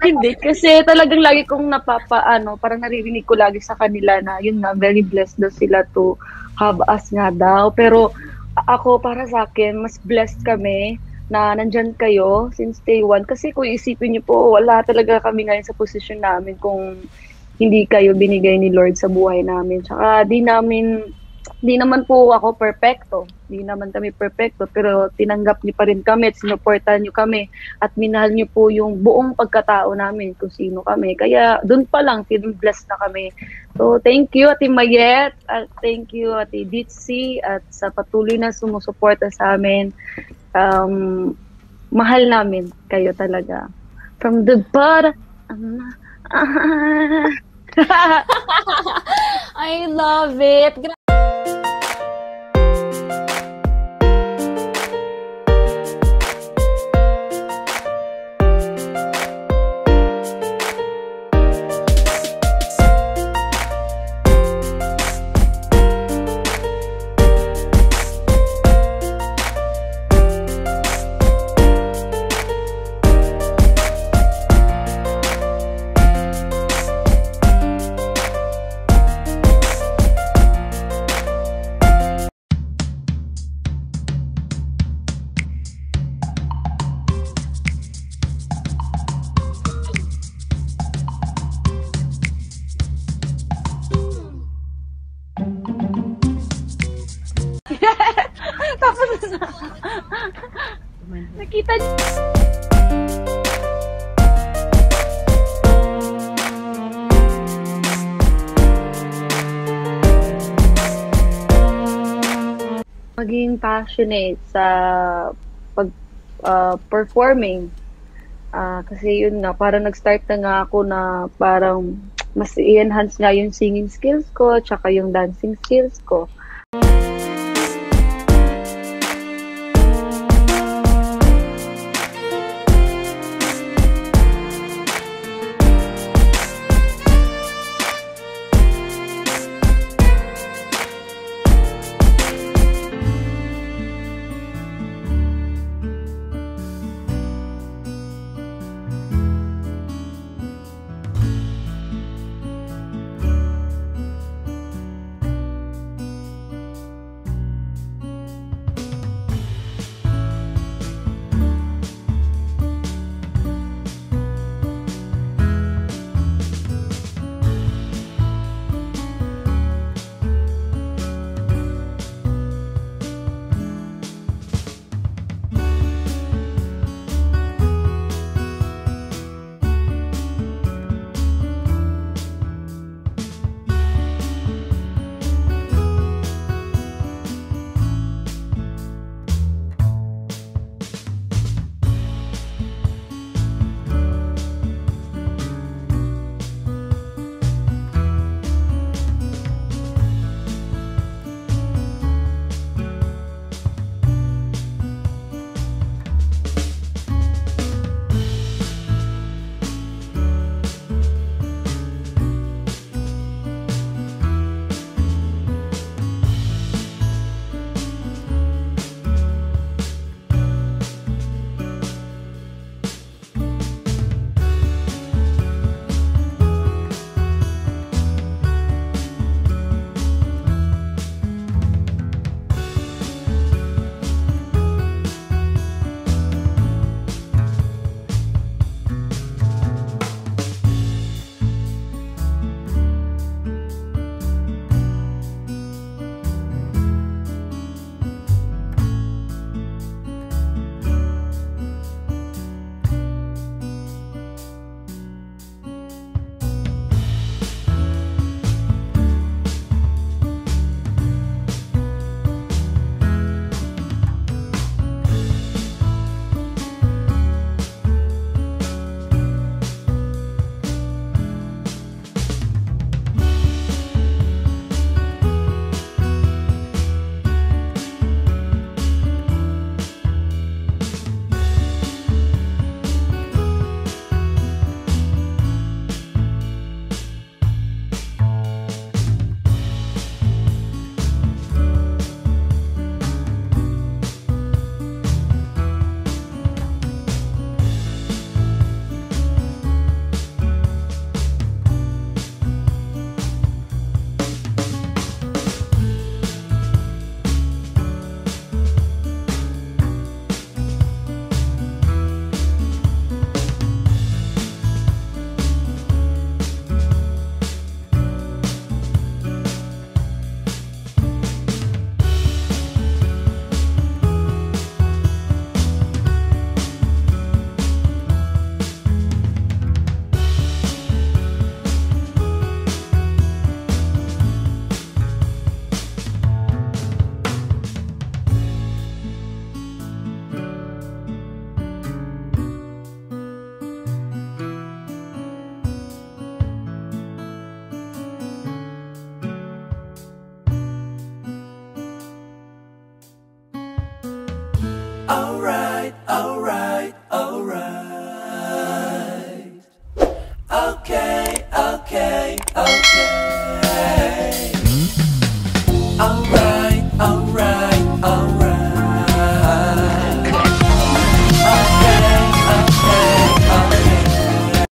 Hindi, kasi talagang lagi kong parang naririnig ko lagi sa kanila na yun nga, very blessed daw sila to have us nga daw. Pero ako, para sa akin, mas blessed kami na nandyan kayo since day one. Kasi kung isipin niyo po, wala talaga kami ngayon sa posisyon namin kung hindi kayo binigay ni Lord sa buhay namin. Tsaka di naman po ako perfecto. Di naman kami perfecto, pero tinanggap niyo pa rin kami at sinuportahan niyo kami at minahal niyo po yung buong pagkatao namin kung sino kami. Kaya doon pa lang, blessed na kami. So, thank you, Ate Mayet, at thank you, Ate Ditsi, at sa patuloy na sumusuporta sa amin. Mahal namin kayo talaga. From the bottom. I love it. Nakita niyo. Maging passionate sa performing. Kasi yun nga, parang nag-start na nga ako na parang mas i-enhance nga yung singing skills ko, tsaka yung dancing skills ko.